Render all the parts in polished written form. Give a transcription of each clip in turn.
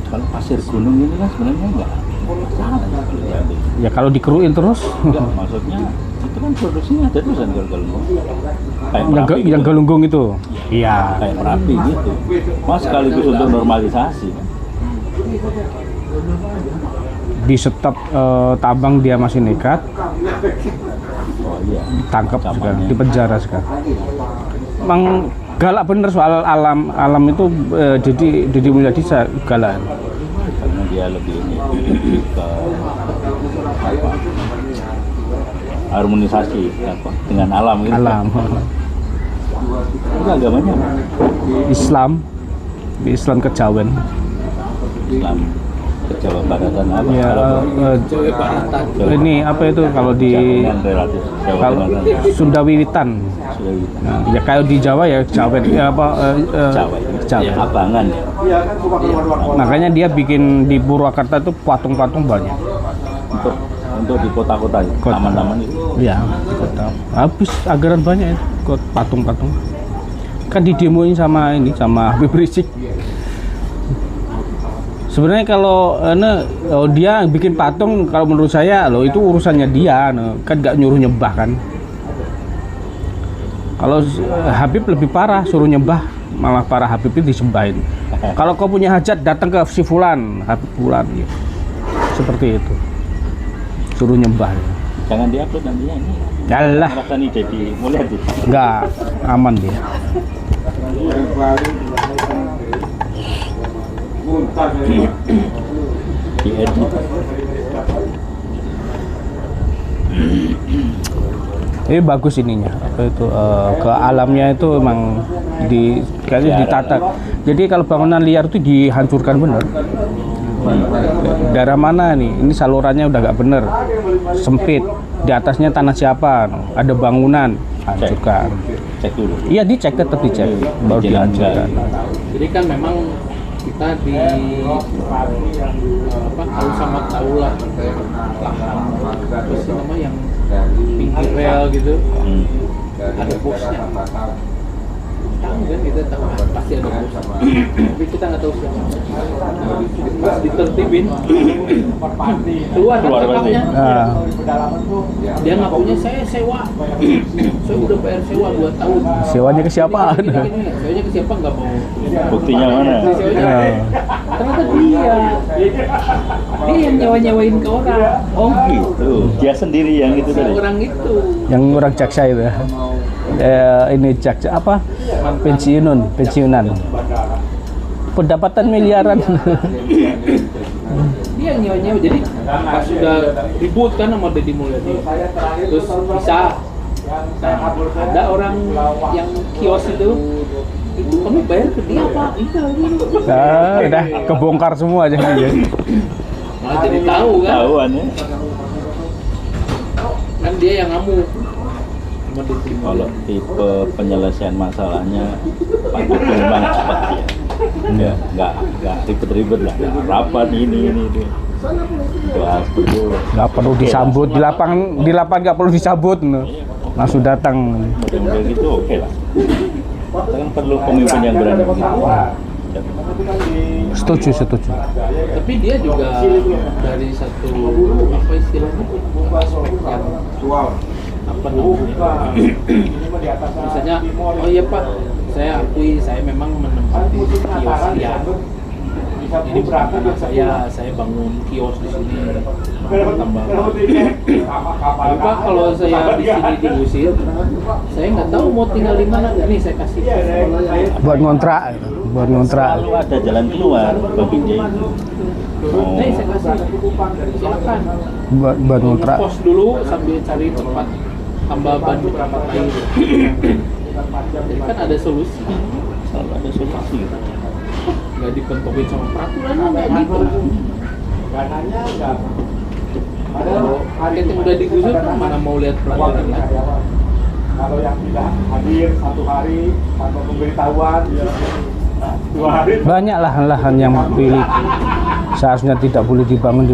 Kalau pasir gunung ini kan sebenarnya enggak masalah ya. Ya kalau dikeruin terus. Enggak, maksudnya itu kan produksinya ada terus kan kalau galunggung. Kayak yang, Merapi yang gitu. galunggung itu. Iya. Kayak Merapi gitu. Mas sekaligus untuk normalisasi kan. Di stop tambang dia masih nekat, Oh iya. tangkap Zamannya. sekarang, di penjara sekarang. Emang galak bener soal alam itu. Deddy Mulyadi galak. Karena dia lebih ini lebih ke apa? Harmonisasi apa dengan alam gitu. Alam. Itu agamanya apa? Islam, di Islam kejawen. Islam ke Jawa Baratan apa? Ya, Jawa Baratan. ini apa itu kalau di Jawa relatif Jawa kalau Baratan. Sunda Wiwitan. Sudah gitu. Nah, ya kayak di Jawa ya Jawen, ya apa Jawa. Jawa. Abangan ya. Makanya dia bikin di Purwakarta itu patung-patung banyak. Untuk di kota-kota, taman-taman itu. Ya, kota. Habis anggaran banyak itu patung-patung. Kan didemoin sama Habib Rizik. Sebenarnya kalau dia bikin patung, kalau menurut saya loh itu urusannya dia, kan nggak nyuruh nyembah kan. Kalau Habib lebih parah, suruh nyembah, malah para Habib itu disembahin. Kalau kau punya hajat datang ke si Fulan, Habib Fulan, gitu. Seperti itu. Suruh nyembah. Jangan diupload nantinya ini. Yalah, Merasa nih jadi Mulyadi. nggak aman dia. Diedit. Ini bagus ininya, apa itu ke alamnya itu emang kayaknya ditata. Jadi kalau bangunan liar itu dihancurkan bener. Daerah mana nih? Ini salurannya udah nggak bener, sempit. Di atasnya tanah siapa? Ada bangunan, hancurkan. Cek dulu. Iya dicek, tetap dicek, baru dihancurkan. Jadi kan memang kita di tahu sama tahu lah terus nama yang pinggir rel gitu ada bosnya tahu kan kita tahu pasti ada bos tapi kita nggak tahu siapa pas ditertibin keluar kakaknya dia ngakunya saya sewa saya udah bayar sewa 2 tahun Sewanya ke siapa? sewanya ke siapa nggak mau Buktinya mana? ternyata dia yang nyewain ke orang. Oh gitu. Dia sendiri yang itu tadi. Orang itu Yang orang jaksa itu ya. Ini jaksa apa? Pensiunan. Pendapatan miliaran. dia yang nyewa jadi pas sudah ribut kan sama Deddy Mulyadi terus bisa ada orang yang kios itu kamu bayar ke dia apa? Iya Udah kebongkar semua aja dia. malah jadi tahu kan Tahuan ya. kan dia yang ngamuk sama Deddy Kalau Mulyadi. tipe penyelesaian masalahnya Pak Jokowi memang cepat ya. Nggak ribet-ribet lah. Rapat ini. Bahas dulu. Nggak perlu disambut di lapangan nggak perlu disambut, langsung datang. Model gitu oke lah. Kita kan perlu pemimpin yang berani. Setuju. Tapi dia juga dari satu apa istilahnya aspek yang apa namanya misalnya oh iya Pak saya akui saya memang menempati kios liar jadi bukan saya bangun kios di sini tambah tapi Pak kalau saya di sini diusir saya nggak tahu mau tinggal di mana nih saya kasih Buat ngontrak. Selalu ada jalan keluar bagi dia itu. nih saya kasih silakan Buat ngontrak. pos dulu sambil cari tempat tambah ban di tempat lain jadi kan ada solusi Selalu ada solusi gitu. nggak dipentokin sama peraturan nggak gitu kalau paket yang udah digusur kan mana mau lihat peraturan lagi Kalau yang tidak hadir 1 hari tanpa pemberitahuan 2 hari Banyak lahan-lahan yang milik seharusnya tidak boleh dibangun.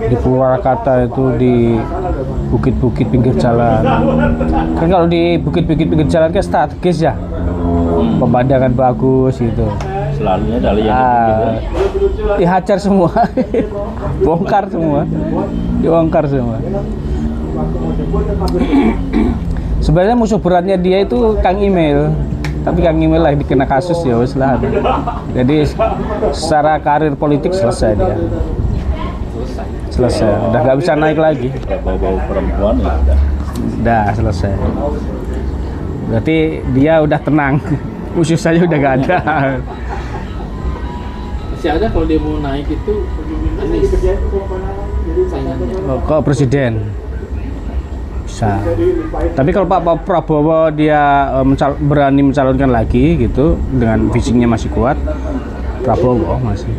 Di Purwakarta itu di bukit-bukit pinggir jalan. Kan kalau di bukit-bukit pinggir jalan kan strategis ya. Pemandangan bagus gitu. selalunya dari yang gitu. Dihajar semua. Bongkar semua. Dibongkar semua. Sebenarnya musuh beratnya dia itu Kang Emil. Tapi Kang Emil lah dikena kasus ya wes lah. Jadi secara karir politik selesai dia. Selesai. Udah nggak bisa naik lagi. Bau-bau perempuan ya udah. Udah selesai. Berarti dia udah tenang. Musuh saya udah gak ada. Masih ada kalau dia mau naik itu Anies saingannya. Kok presiden bisa. Tapi kalau Pak Prabowo dia berani mencalonkan lagi gitu dengan visinya masih kuat, Prabowo masih.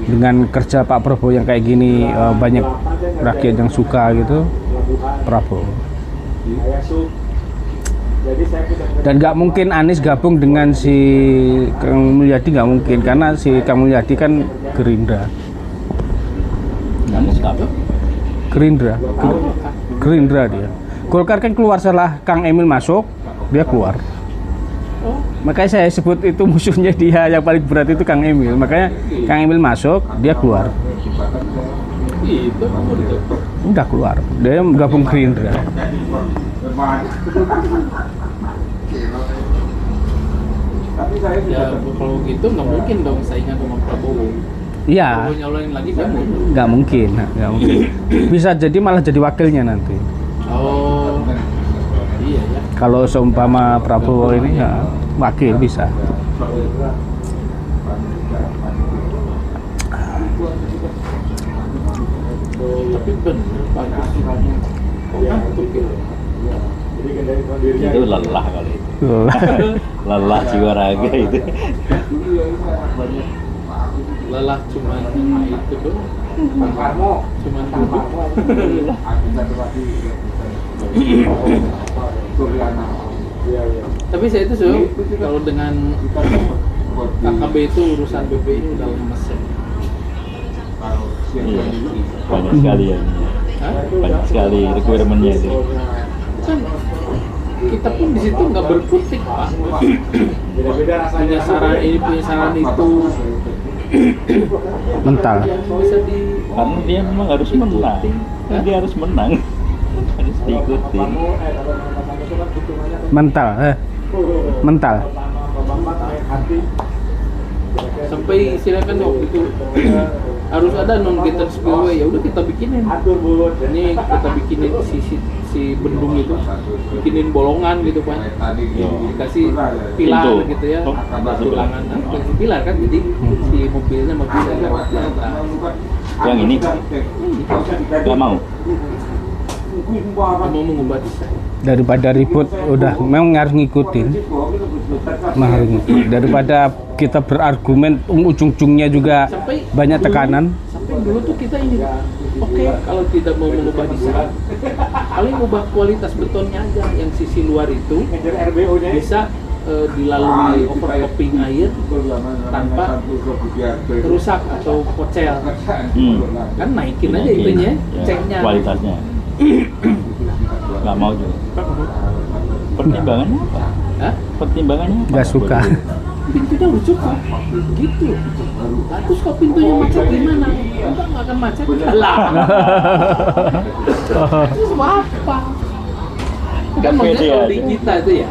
Dengan kerja Pak Prabowo yang kayak gini banyak rakyat yang suka gitu, Prabowo. Dan nggak mungkin Anies gabung dengan si Kang Mulyadi, nggak mungkin karena si Kang Mulyadi kan Gerindra. Anies apa? Gerindra dia. Golkar kan keluar setelah Kang Emil masuk, dia keluar. Makanya saya sebut itu musuhnya dia yang paling berat itu Kang Emil. Makanya Kang Emil masuk, dia keluar. Itu Udah keluar, dia gabung Gerindra. ya kalau gitu nggak mungkin dong saingan sama Prabowo. Iya, Prabowo nyalonin lagi dia mau. nggak mungkin. Bisa jadi malah jadi wakilnya nanti. Oh, iya ya. Kalau seumpama Prabowo ini ya wakil bisa. Tapi bener bagus kok ngantuk ya. Itu lelah kali itu. Lelah jiwa raga itu. Lelah cuman itu doang. Cuman duduk. Tapi saya itu sih kalau dengan KKB itu urusan BPI udah lemes ya. Iya, banyak sekali ya. Hah? Banyak sekali requirementnya itu. Kan kita pun di situ nggak berkutik Pak. Punya saran ini, punya saran itu. Mental. Yang bisa di Karena dia memang harus menang. Dia harus menang. Harus diikuti. Mental. sampai silakan waktu itu harus ada non gated spillway, ya udah kita bikinin ini, kita bikinin si bendung itu, bikinin bolongan gitu kan, dikasih pilar Pintu. gitu ya, Oh, tulangan kasih pilar kan, jadi si mobilnya bisa lewat di atas. Yang ini nggak mau. Mau mengubah desain. Daripada ribut, udah memang harus ngikutin. Daripada kita berargumen ujung-ujungnya juga banyak tekanan. Sampai dulu tuh kita ini, oke, kalau tidak mau mengubah desain, paling ubah kualitas betonnya aja, yang sisi luar itu bisa dilalui overtopping air tanpa rusak atau pocel. Kan naikin aja itunya, ceknya. Kualitasnya. Nggak mau juga. Pertimbangannya apa? Hah? Pertimbangannya apa? Nggak suka. Pintunya udah cukup gitu. Nah, terus kalau pintunya macet gimana? Kita nggak akan macet lah. Terus mau apa? Kan maksudnya kalau di kita itu ya,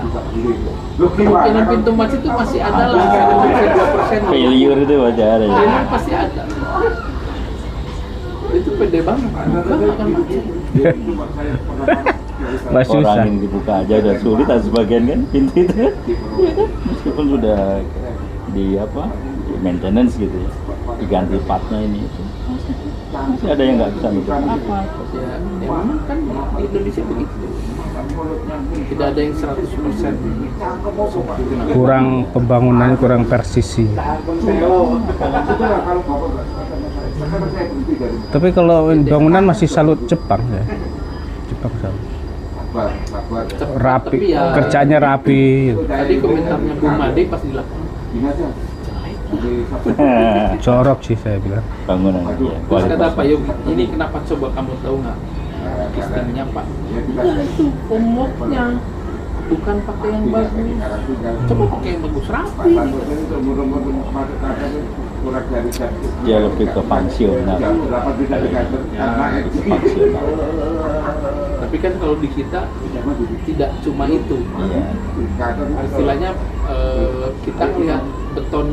kemungkinan pintu macet itu masih ada lah, kayak 2%. Failure itu wajar ya. Memang pasti ada. Itu pede banget. Nggak akan macet. Masih susah. Orang yang dibuka aja udah sulit, dan sebagian kan pintu itu kan. Meskipun sudah di maintenance gitu ya, diganti partnya ini itu. Masih ada yang nggak bisa nutup apa. Ya memang kan di Indonesia begitu. Tidak ada yang 100% Kurang pembangunan, kurang persisi. Tapi kalau bangunan masih salut Jepang ya. Jepang salut. Rapi, Tapi ya, kerjanya rapi. tadi komentarnya Bu Made pas di lapangan. Jorok sih saya bilang. Bangunan ya, Terus kata Pak kualitas. Yogi, ini kenapa coba kamu tahu nggak castingnya Pak? Ya itu homeworknya, bukan pakai yang bagus. Coba pakai yang bagus, rapi gitu. Dia lebih ke fungsional. Fungsional. Tapi kan kalau di kita tidak cuma itu. Iya. Istilahnya kita lihat beton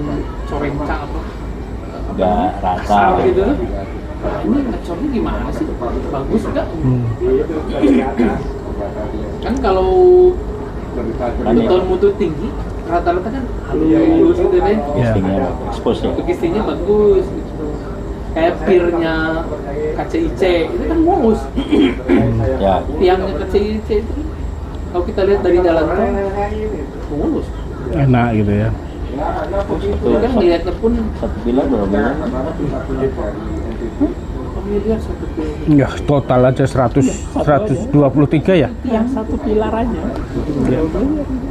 corenca apa Nggak rata. kasar gitu. Nah, ini ngecornya gimana sih? Bagus nggak? Kan kalau beton mutu tinggi rata-rata kan halus gitu deh. Casingnya expose ya. Logistiknya bagus gitu. Kayak pirnya KCIC itu kan mulus. Ya. Tiangnya KCIC itu kalau kita lihat dari jalan tol mulus. Enak gitu ya. Itu kan lihatnya pun Satu pilar berapa bulan? miliar satu pilar. Ya total aja 123 ya. Yang satu pilar aja.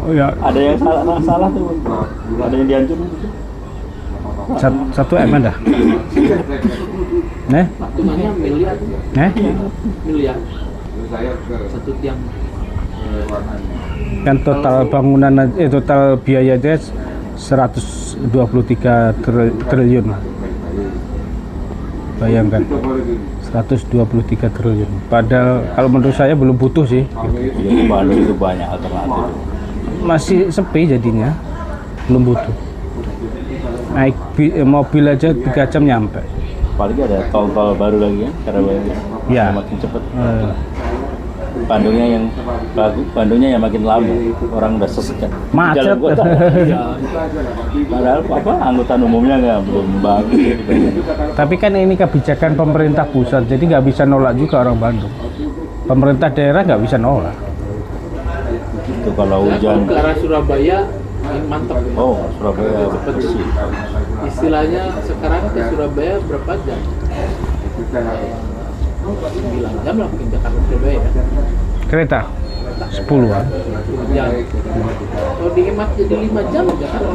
Oh ya, Ada yang salah tuh. Ada yang dihancurin. satu M dah. Nih, Hitungannya miliar, miliar satu tiang. kan total bangunan total biaya dia 123 triliun. Bayangkan 123 triliun. Padahal kalau menurut saya belum butuh sih. Di Bandung itu banyak alternatif. Masih sepi jadinya. Belum butuh. Naik mobil aja 3 jam nyampe. Apalagi ada tol-tol baru lagi kan, Karawang. Ya. Makin cepat. Bandungnya yang bagus, Bandungnya yang makin lama. Orang udah sesek kan. Di Macet. dalam kota. Padahal apa angkutan umumnya belum bagus. Tapi kan ini kebijakan pemerintah pusat, jadi nggak bisa nolak juga orang Bandung. Pemerintah daerah nggak bisa nolak. Itu kalau Nah, hujan. kalau ke arah Surabaya ini mantap. Oh, Surabaya bersih. Istilahnya sekarang ke Surabaya berapa jam? 9 jam lah mungkin Jakarta Surabaya ya. Kereta 10-an. 10 jam. Kalau dihemat jadi 5 jam Jakarta.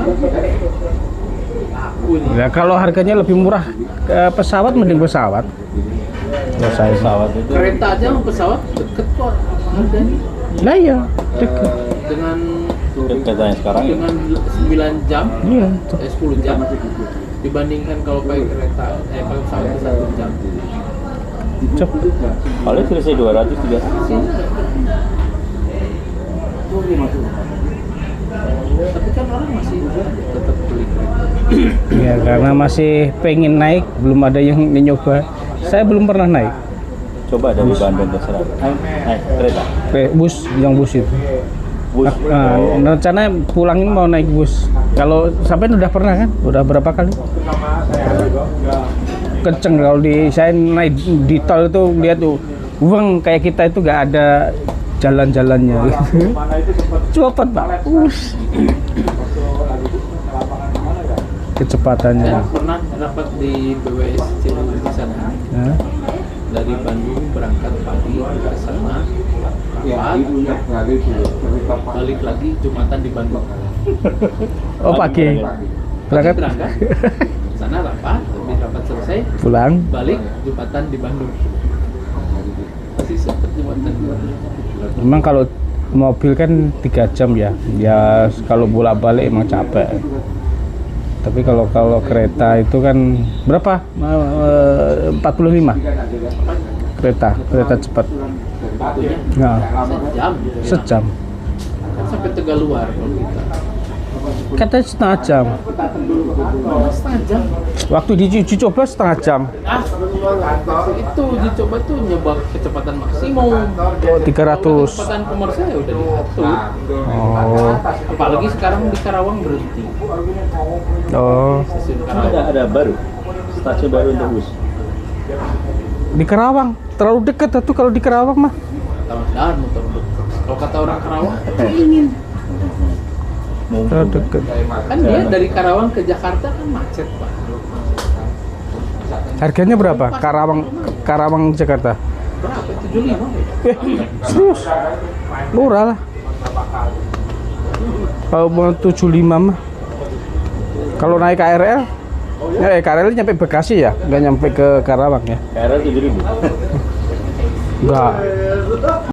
Ini. Ya kalau harganya lebih murah pesawat mending pesawat. Ya saya. Pesawat itu Kereta aja sama pesawat deket kok harganya. Lah iya, dekat. Dengan katanya sekarang ya. dengan 9 jam, Iya. 10 jam dibandingkan kalau pakai kereta pakai pesawat 1 jam. Cepet. Paling selesai 200 300. Tapi kan orang masih tetap beli kereta. Ya karena masih pengen naik, belum ada yang nyoba. Saya belum pernah naik. Coba dari Bandung ke Surabaya. Naik kereta. Bus, yang bus itu. Bus. Nah, rencana pulangin mau naik bus. Kalau sampai udah pernah kan? Udah berapa kali? Kenceng kalau saya naik di tol itu lihat tuh, uang kayak kita itu nggak ada jalan-jalannya. Cepet Pak. Kecepatannya. Saya pernah rapat di BWS Cileunyi di sana. Ya. Dari Bandung berangkat pagi ke sana, balik lagi Jumatan di Bandung. Oh pagi. Berangkat. Berangkat sana rapat, habis rapat selesai Pulang. balik Jumatan di Bandung. Masih sempet Jumatan di Bandung. Memang kalau mobil kan 3 jam ya. Ya kalau bolak-balik emang capek. Tapi kalau kereta itu kan berapa? 45. Kereta cepat. Waktunya Nah, sejam. sejam. Kan sampai Tegaluar kalau kita. Katanya setengah jam. Mana setengah jam? Waktu diuji coba setengah jam. Itu dicoba tuh nyoba kecepatan maksimum. 300. Kecepatan komersial ya udah diatur. Oh. Apalagi sekarang di Karawang berhenti. Oh. Stasiun Karawang. Ada baru. Stasiun baru untuk bus. Di Karawang. Terlalu dekat tuh kalau di Karawang mah. Taman motor dekat. Kalau kata orang Karawang, Terlalu dekat. kan dia dari Karawang ke Jakarta kan macet Pak. Harganya berapa? Karawang Jakarta. Berapa? 75 ya? Serius? Murah lah. Kalau mau 75 mah. Kalau naik KRL, KRL nyampe Bekasi ya, nggak nyampe ke Karawang ya? KRL 7.000. Enggak,